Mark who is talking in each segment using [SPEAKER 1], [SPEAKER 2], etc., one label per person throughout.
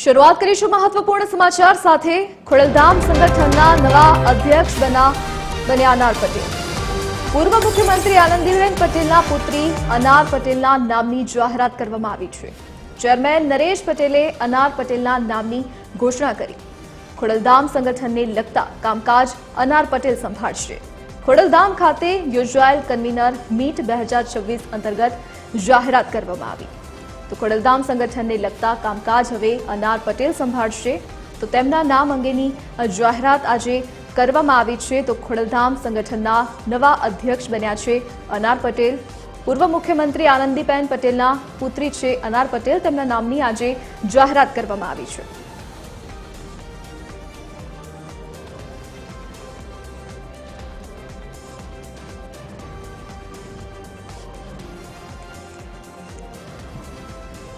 [SPEAKER 1] शुरुआत કરીશું મહત્વપૂર્ણ સમાચાર સાથે। ખોડલધામ સંગઠનના નવા અધ્યક્ષ બન્યા અનાર પટેલ। પૂર્વ મુખ્યમંત્રી આનંદીબેન પટેલના પુત્રી અનાર પટેલના નામની જાહેરાત કરવામાં આવી છે। ચેરમેન નરેશ પટેલે અનાર પટેલના નામની ઘોષણા કરી। ખોડલધામ સંગઠનને લગતા કામકાજ અનાર પટેલ સંભાળશે। ખોડલધામ ખાતે યોજાયેલ કન્વીનર મીટ 2026 અંતર્ગત જાહેરાત કરવામાં આવી। तो खोडलधाम संगठन ने लगता कामकाज हवे अनार पटेल संभाळशे। तो तेमना नाम अंगेनी जाहेरात आजे करवामां आवी छे। तो खोडलधाम संगठनना नवा अध्यक्ष बन्या छे अनार पटेल। पूर्व मुख्यमंत्री आनंदीबेन पटेलना पुत्री छे अनार पटेल। तेमना नामनी आजे जाहेरात करवामां आवी छे।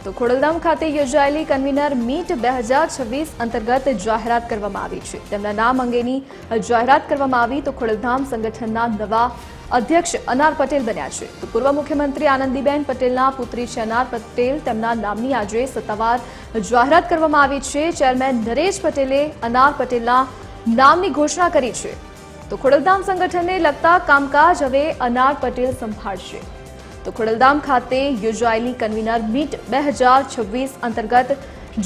[SPEAKER 1] तो खोडलधाम खाते योजाયેલી કન્વીનર મીટ 2026 અંતર્ગત જાહેરાત કરવામાં આવી છે। તેમના નામ અંગેની જાહેરાત કરવામાં આવી। તો ખોડલધામ સંગઠનના નવા અધ્યક્ષ અનાર પટેલ બન્યા છે। તો પૂર્વ મુખ્યમંત્રી આનંદીબેન પટેલના પુત્રી છે અનાર પટેલ। તેમના નામની આજે સત્તાવાર જાહેરાત કરવામાં આવી છે। ચેરમેન નરેશ પટેલે અનાર પટેલના નામની ઘોષણા કરી છે। તો ખોડલધામ સંગઠનને લગતા કામકાજ હવે અનાર પટેલ સંભાળશે। तो खोडलधाम खाते योजाયેલી कन्वीनर मीट 2026 अंतर्गत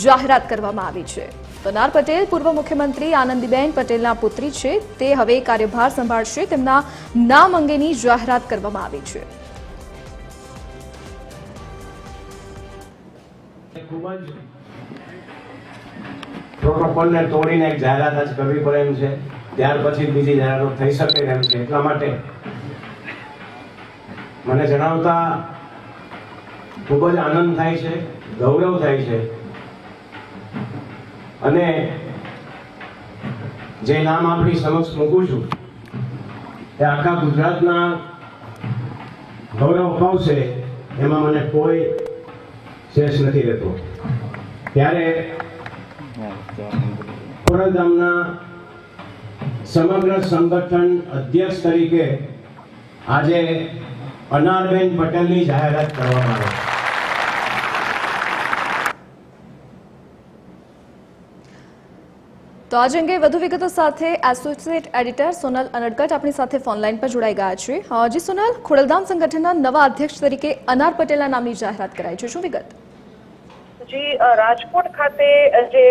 [SPEAKER 1] जाहेरात करवामां आवी छे। तो अनार पटेल पूर्व मुख्यमंत्री आनंदीबेन पटेलना पुत्री छे। ते हवे कार्यभार संभाळशे। तेमना नाम अंगेनी जाहेरात करवामां आवी छे।
[SPEAKER 2] खूबज प्रोटोकॉल ने तोड़ीने एक जाहेरात आज करवी पड़े एम छे। त्यार पछी बीजी जाहेरात थई शके एम छे। એટલા માટે મને જણાવતા ખૂબ જ આનંદ થાય છે, ગૌરવ થાય છે અને જે નામ આપણી સમક્ષ મૂકું છું એ આખા ગુજરાતના ગૌરવ અપાવશે એમાં મને કોઈ શેષ નથી રહેતો। ત્યારે ખોડલધામના સમગ્ર સંગઠન અધ્યક્ષ તરીકે આજે અનારબેન પટેલની જાહેરાત કરવામાં આવી।
[SPEAKER 1] तो आज अंगे વધુ વિગતો સાથે એસોસિએટ એડિટર સોનલ અનડકટ આપણી સાથે ફોનલાઈન પર જોડાઈ ગયા છે। જી સોનલ, ખોડલધામ સંગઠનના નવા અધ્યક્ષ તરીકે અનાર પટેલના નામની જાહેરાત કરાઈ છે, શું વિગત?
[SPEAKER 3] जी राजकोट खाते जे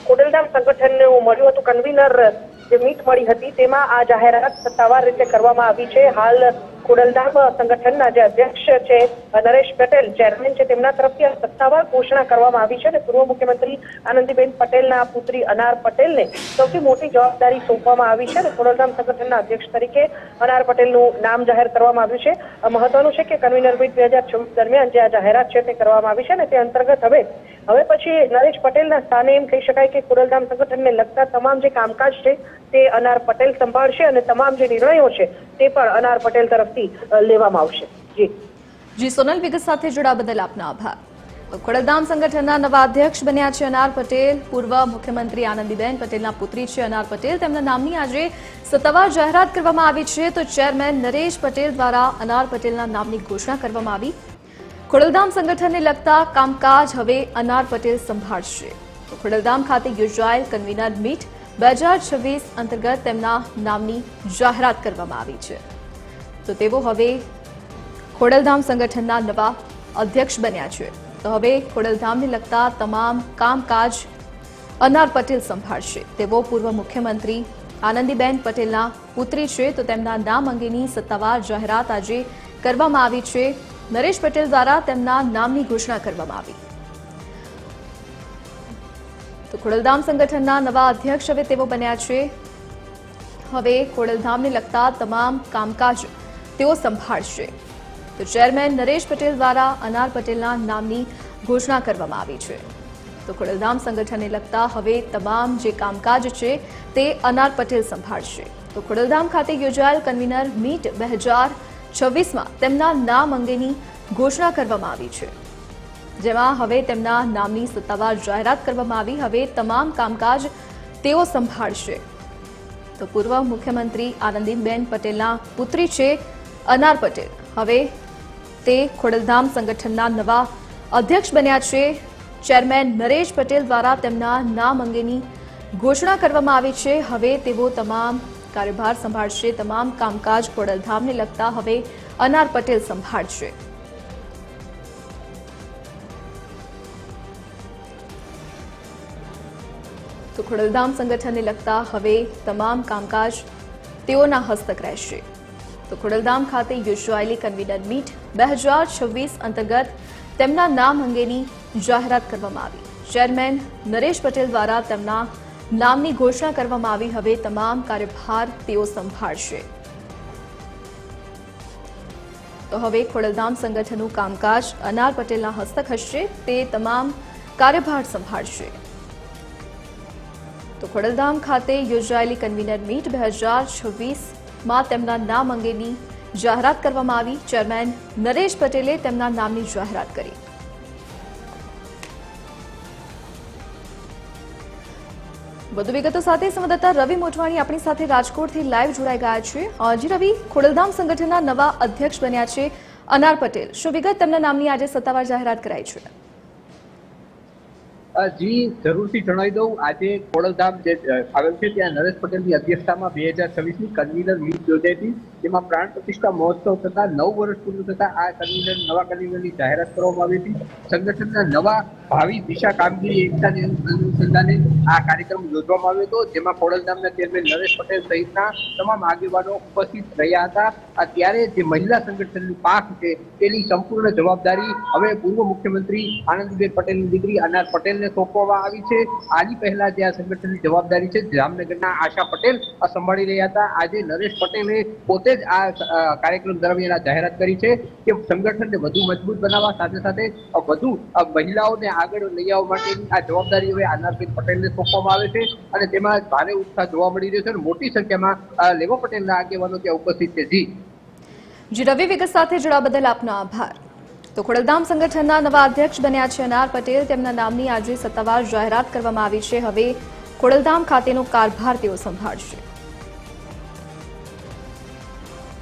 [SPEAKER 3] खोडलधाम संगठन मळ्युं हतुं कन्वीनर जे मीट मळी हती तेमां आ जाहेरात सत्तावार रीते करवामां आवी छे। हाल खोडलधाम संगठनना जे अध्यक्ष छे नरेश पटेल चेरमेन छे तेमना तरफथी सत्तावार घोषणा करवामां आवी छे અને પૂર્વ મુખ્યમંત્રી આનંદીબેન પટેલના પુત્રી અનાર પટેલને સૌથી મોટી જવાબદારી સોંપવામાં આવી છે અને ખોડલધામ સંગઠનના અધ્યક્ષ તરીકે અનાર પટેલનું નામ જાહેર કરવામાં આવ્યું છે। મહત્વનું છે કે કન્વીનર મીટ 2026 દરમિયાન જે આ જાહેરાત છે તે કરવામાં આવી છે અને તે અંતર્ગત હવે પછી નરેશ પટેલના સ્થાને એમ કહી શકાય કે ખોડલધામ સંગઠનને લગતા તમામ જે કામકાજ છે તે અનાર પટેલ સંભાળશે અને તમામ જે નિર્ણયો છે તે પણ અનાર પટેલ તરફથી લેવામાં આવશે।
[SPEAKER 1] જી સોનલ, વિગત સાથે જોડાવા બદલ આપનો આભાર। ખોડલધામ સંગઠનના નવા અધ્યક્ષ બન્યા છે અનાર પટેલ। પૂર્વ મુખ્યમંત્રી આનંદીબેન પટેલના પુત્રી છે અનાર પટેલ। તેમના નામની આજે સત્તાવાર જાહેરાત કરવામાં આવી છે। તો ચેરમેન નરેશ પટેલ દ્વારા અનાર પટેલના નામની ઘોષણા કરવામાં આવી। ખોડલધામ સંગઠનને લગતા કામકાજ હવે અનાર પટેલ સંભાળશે। તો ખોડલધામ ખાતે યોજાયેલ કન્વીનર મીટ 2026 અંતર્ગત તેમના નામની જાહેરાત કરવામાં આવી છે। તો તેઓ હવે ખોડલધામ સંગઠનના નવા અધ્યક્ષ બન્યા છે। તો હવે ખોડલધામને લગતા તમામ કામકાજ અનાર પટેલ સંભાળશે। તેઓ પૂર્વ મુખ્યમંત્રી આનંદીબેન પટેલના પુત્રી છે। તો તેમના નામ અંગેની સત્તાવાર જાહેરાત આજે કરવામાં આવી છે। નરેશ પટેલ દ્વારા તેમના નામની ઘોષણા કરવામાં આવી। તો ખોડલધામ સંગઠનના નવા અધ્યક્ષ હવે તેઓ બન્યા છે। હવે ખોડલધામને લગતા તમામ કામકાજ તેઓ સંભાળશે। તો ચેરમેન નરેશ પટેલ દ્વારા અનાર પટેલના નામની ઘોષણા કરવામાં આવી છે। તો ખોડલધામ સંગઠનને લગતા હવે તમામ જે કામકાજ છે તે અનાર પટેલ સંભાળશે। તો ખોડલધામ ખાતે યોજાયેલ કન્વીનર મીટ 2026માં તેમના નામ અંગેની ઘોષણા કરવામાં આવી છે, જેમાં હવે તેમના નામની સત્તાવાર જાહેરાત કરવામાં આવી। હવે તમામ કામકાજ તેઓ સંભાળશે। તો પૂર્વ મુખ્યમંત્રી આનંદીબેન પટેલના પુત્રી છે અનાર પટેલ। હવે તે ખોડલધામ સંગઠનના નવા અધ્યક્ષ બન્યા છે। ચેરમેન નરેશ પટેલ દ્વારા તેમના નામ અંગેની ઘોષણા કરવામાં આવી છે. હવે તેઓ તમામ કાર્યભાર સંભાળશે. તમામ કામકાજ ખોડલધામને લગતા હવે અનાર પટેલ સંભાળશે. તો ખોડલધામ સંગઠનને લગતા હવે તમામ કામકાજ તેઓના હસ્તક રહેશે. તો ખોડલધામ ખાતે યોજાયેલી કન્વીનર મીટ 2026 અંતર્ગત તેમના નામ અંગેની જાહેરાત કરવામાં આવી. ચેરમેન નરેશ પટેલ દ્વારા તેમના નામની ઘોષણા કરવામાં આવી. હવે તમામ કાર્યભાર તેઓ સંભાળશે. તો હવે ખોડલધામ સંગઠનનું કામકાજ અનાર પટેલના હસ્તક હશે. તે તમામ કાર્યભાર સંભાળશે. તો ખોડલધામ ખાતે યોજાયેલી કન્વીનર મીટ 2026માં તેમના નામ અંગેની જાહેરાત કરવામાં આવી. ચેરમેન નરેશ પટેલે તેમના નામની જાહેરાત કરી. વધુ વિગતો સાથે સંવાદદાતા રવિ મોટવાણી આપણી સાથે રાજકોટથી લાઈવ જોડાઈ ગયા છે. જી રવિ, ખોડલધામ સંગઠનના નવા અધ્યક્ષ બન્યા છે અનાર પટેલ. શું વિગત તેમના નામની આજે સત્તાવાર જાહેરાત કરાઈ છે?
[SPEAKER 4] જી જરૂરથી જણાવી દઉં, આજે ખોડલધામ જે આવેલ છે ત્યાં નરેશ પટેલની અધ્યક્ષતામાં 2026ની કન્વીનર મીટ યોજાઈ હતી. જેમાં પ્રાણ પ્રતિષ્ઠા મહોત્સવ થતા 9 વર્ષ પૂરું થતા આ નવા કન્વીનરની જાહેરાત કરવામાં આવી હતી. સંગઠનના નવા ભાવિ દિશા કામગીરી એકતાની અનુસંધાને આ કાર્યક્રમ યોજવામાં આવ્યો હતો. જેમાં ખોડલધામના ચેરમેન નરેશ પટેલ સહિતના તમામ આગેવાનો ઉપસ્થિત રહ્યા હતા. ત્યારે જે મહિલા સંગઠનની પાંખ છે તેની સંપૂર્ણ જવાબદારી હવે પૂર્વ મુખ્યમંત્રી આનંદીબેન પટેલની દીકરી અનાર પટેલને સોંપવામાં આવી છે. આની પહેલા જે આ સંગઠનની જવાબદારી છે જામનગરના આશા પટેલ સંભાળી રહ્યા હતા. આજે નરેશ પટેલે પોતે જ આ કાર્યક્રમ દરમિયાન આ જાહેરાત કરી છે કે સંગઠનને વધુ મજબૂત બનાવવા સાથે સાથે વધુ મહિલાઓને આગળ લઈ આવવા માટેની આ જવાબદારી હવે અનારબેન પટેલને સોંપવામાં આવે છે. અને તેમાં ભારે ઉત્સાહ જોવા મળી રહ્યો છે અને મોટી સંખ્યામાં લેવા પટેલના આગેવાનો ત્યાં ઉપસ્થિત છે.
[SPEAKER 1] જી રવિ, વિગત સાથે જોડાવા બદલ આપનો આભાર. તો ખોડલધામ સંગઠનના નવા અધ્યક્ષ બન્યા છે અનાર પટેલ. તેમના નામની આજે સત્તાવાર જાહેરાત કરવામાં આવી છે. હવે ખોડલધામ ખાતેનો કારભાર તેઓ સંભાળશે.